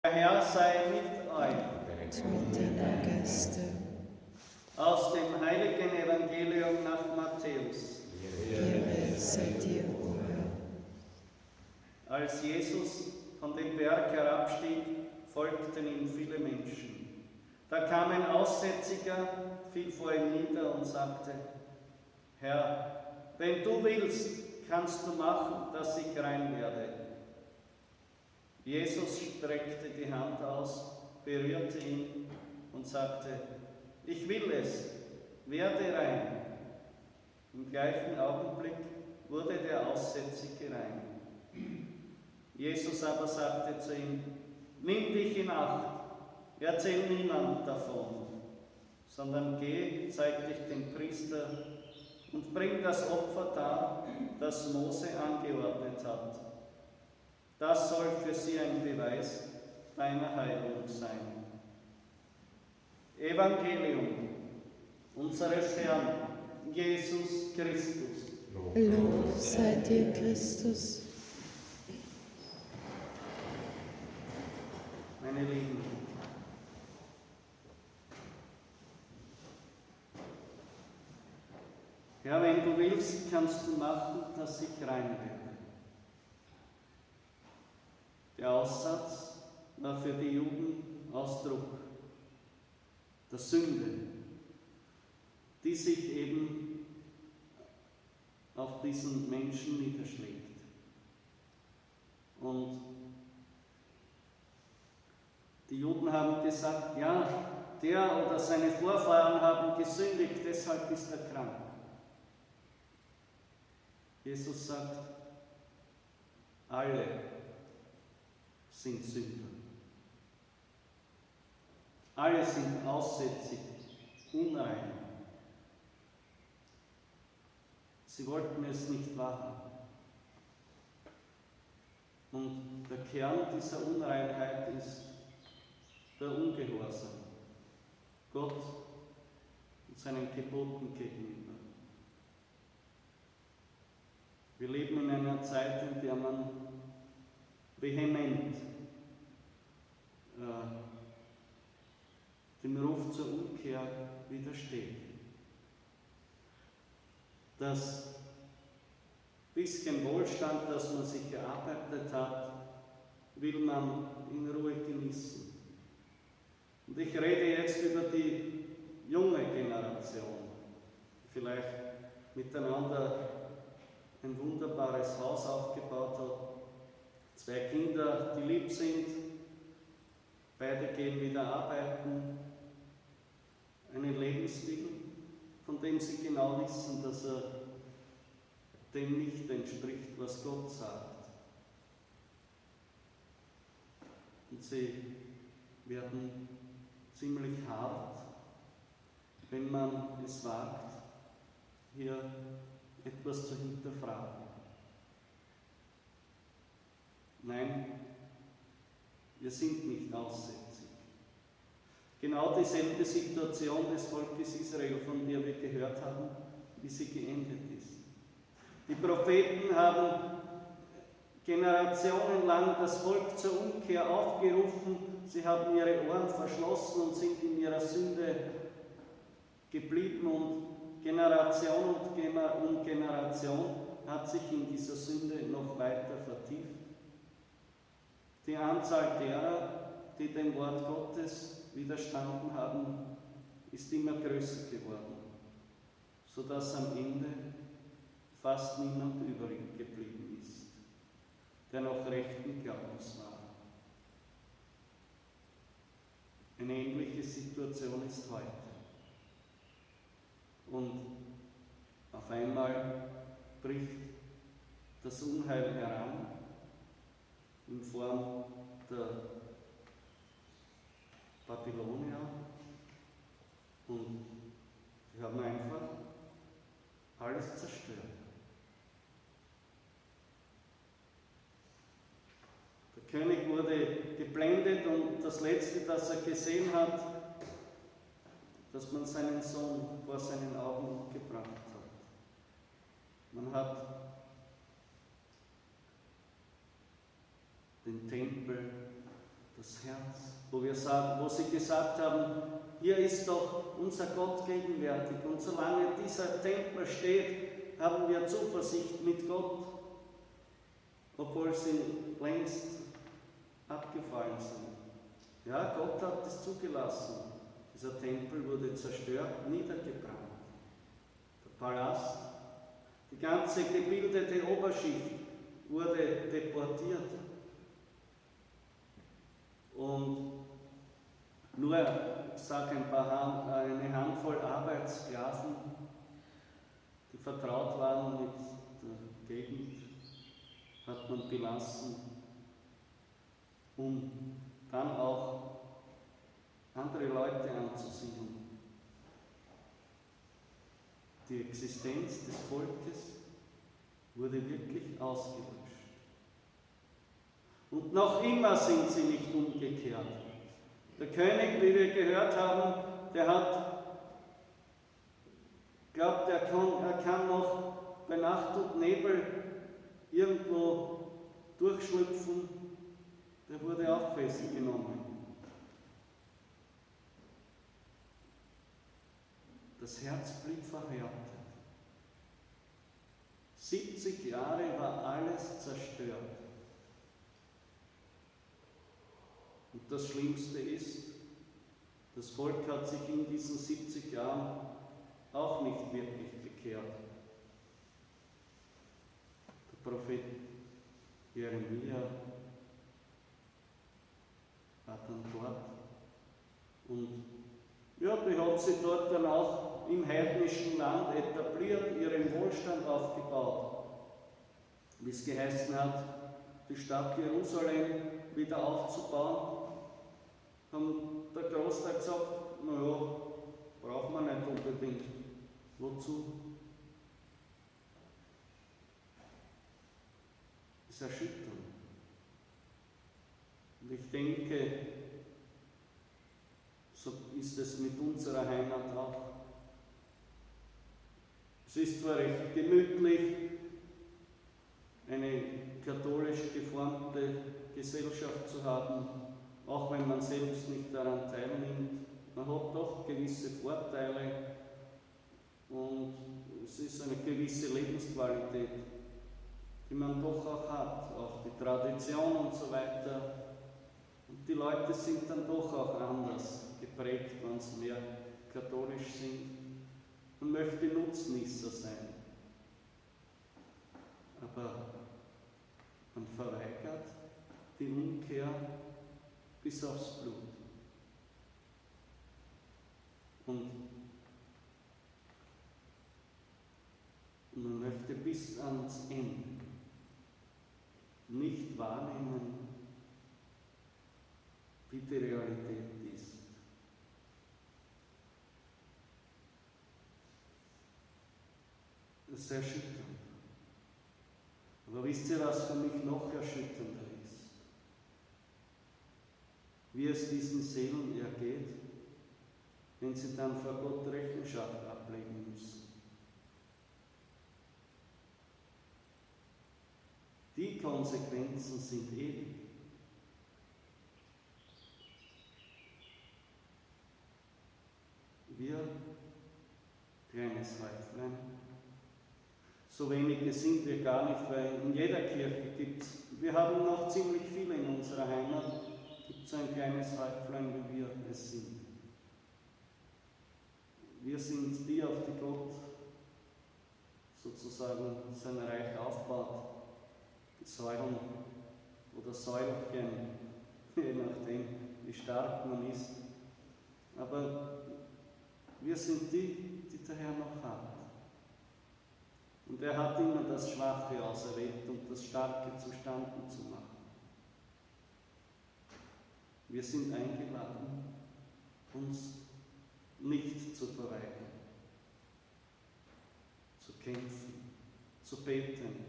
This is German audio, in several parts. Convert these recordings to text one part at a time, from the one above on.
Der Herr sei mit euch. Und mit deinem Geiste. Aus dem heiligen Evangelium nach Matthäus. Ehre sei dir, o Herr. Als Jesus von dem Berg herabstieg, folgten ihm viele Menschen. Da kam ein Aussätziger, fiel vor ihm nieder und sagte: Herr, wenn du willst, kannst du machen, dass ich rein werde. Jesus streckte die Hand aus, berührte ihn und sagte: Ich will es, werde rein. Im gleichen Augenblick wurde der Aussätzige rein. Jesus aber sagte zu ihm: Nimm dich in Acht, erzähl niemand davon, sondern geh, zeig dich dem Priester und bring das Opfer dar, das Mose angeordnet hat. Das soll für sie ein Beweis deiner Heilung sein. Evangelium unseres Herrn Jesus Christus. Lob sei dir, Christus. Meine Lieben, Herr, wenn du willst, kannst du machen, dass ich rein werde. Der Aussatz war für die Juden Ausdruck der Sünde, die sich eben auf diesen Menschen niederschlägt. Und die Juden haben gesagt, ja, der oder seine Vorfahren haben gesündigt, deshalb ist er krank. Jesus sagt, alle sind Sünder. Alle sind aussätzig, unrein. Sie wollten es nicht wahrhaben. Und der Kern dieser Unreinheit ist der Ungehorsam Gott und seinen Geboten gegenüber. Wir leben in einer Zeit, in der man vehement dem Ruf zur Umkehr widersteht. Das bisschen Wohlstand, das man sich erarbeitet hat, will man in Ruhe genießen. Und ich rede jetzt über die junge Generation, die vielleicht miteinander ein wunderbares Haus aufgebaut hat, 2 Kinder, die lieb sind, beide gehen wieder arbeiten, einen Lebensstil, von dem sie genau wissen, dass er dem nicht entspricht, was Gott sagt. Und sie werden ziemlich hart, wenn man es wagt, hier etwas zu hinterfragen. Nein, wir sind nicht aussätzig. Genau dieselbe Situation des Volkes Israel, von der wir gehört haben, wie sie geendet ist. Die Propheten haben generationenlang das Volk zur Umkehr aufgerufen, sie haben ihre Ohren verschlossen und sind in ihrer Sünde geblieben und Generation um Generation hat sich in dieser Sünde noch weiter vertieft. Die Anzahl derer, die dem Wort Gottes widerstanden haben, ist immer größer geworden, sodass am Ende fast niemand übrig geblieben ist, der noch rechten Glaubens war. Eine ähnliche Situation ist heute. Und auf einmal bricht das Unheil heran in Form der Babylonier und sie haben einfach alles zerstört. Der König wurde geblendet und das Letzte, das er gesehen hat, dass man seinen Sohn vor seinen Augen umgebracht hat. Man hat den Tempel, das Herz wo sie gesagt haben, hier ist doch unser Gott gegenwärtig und solange dieser Tempel steht, haben wir Zuversicht mit Gott, obwohl sie längst abgefallen sind. Ja, Gott hat es zugelassen. Dieser Tempel wurde zerstört, niedergebrannt. Der Palast, die ganze gebildete Oberschicht wurde deportiert. Und nur, ich sage eine Handvoll Arbeitssklaven, die vertraut waren mit der Gegend, hat man belassen, um dann auch andere Leute anzusiedeln. Die Existenz des Volkes wurde wirklich ausgelöscht. Und noch immer sind sie nicht umgekehrt. Der König, wie wir gehört haben, der hat glaubt, er kann noch bei Nacht und Nebel irgendwo durchschlüpfen. Der wurde auch festgenommen. Das Herz blieb verhärtet. 70 Jahre war alles zerstört. Und das Schlimmste ist, das Volk hat sich in diesen 70 Jahren auch nicht wirklich bekehrt. Der Prophet Jeremia war dann dort und ja, die hat sich dort dann auch im heidnischen Land etabliert, ihren Wohlstand aufgebaut. Wie es geheißen hat, die Stadt Jerusalem wieder aufzubauen, haben der Großteil gesagt, naja, braucht man nicht unbedingt. Wozu? Das ist erschütternd. Und ich denke, so ist es mit unserer Heimat auch. Es ist zwar recht gemütlich, eine katholisch geformte Gesellschaft zu haben, auch wenn man selbst nicht daran teilnimmt. Man hat doch gewisse Vorteile und es ist eine gewisse Lebensqualität, die man doch auch hat, auch die Tradition und so weiter. Und die Leute sind dann doch auch anders geprägt, wenn sie mehr katholisch sind. Man möchte Nutznießer sein. Aber man verweigert die Umkehr bis aufs Blut. Und man möchte bis ans Ende nicht wahrnehmen, wie die Realität ist. Das ist erschütternd. Aber wisst ihr, was für mich noch erschütternder ist? Wie es diesen Seelen ergeht, wenn sie dann vor Gott Rechenschaft ablegen müssen. Die Konsequenzen sind ewig. Wir, kleines Häuflein, so wenige sind wir gar nicht, weil in jeder Kirche gibt es, wir haben noch ziemlich viele in unserer Heimat, gibt es ein kleines Häuflein, wie wir es sind. Wir sind die, auf die Gott sozusagen sein Reich aufbaut. Die Säulen oder Säulchen, je nachdem, wie stark man ist. Aber wir sind die, die der Herr noch hat. Und er hat immer das Schwache auserwählt, um das Starke zustande zu machen. Wir sind eingeladen, uns nicht zu verweigern, zu kämpfen, zu beten,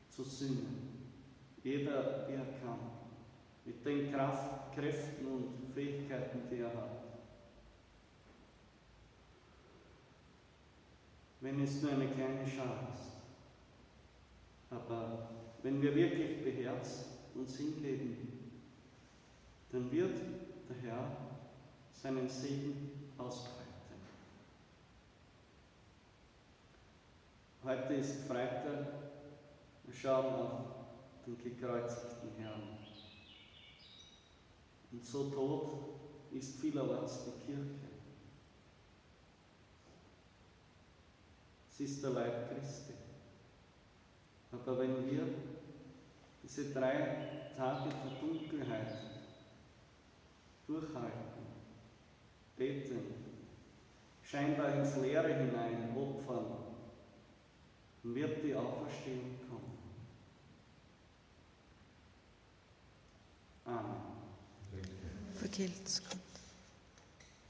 zu singen. Jeder, wie er kann, mit den Kräften und Fähigkeiten, die er hat. Wenn es nur eine kleine Schar ist. Aber wenn wir wirklich beherzt uns hingeben, dann wird der Herr Herr seinen Segen ausbreite. Heute ist Freitag, wir schauen auf den gekreuzigten Herrn. Und so tot ist vielerorts die Kirche. Es ist der Leib Christi. Aber wenn wir diese 3 Tage der Dunkelheit durchhalten, beten, scheinbar ins Leere hinein opfern, dann wird die Auferstehung kommen. Amen. Vergelt's Gott.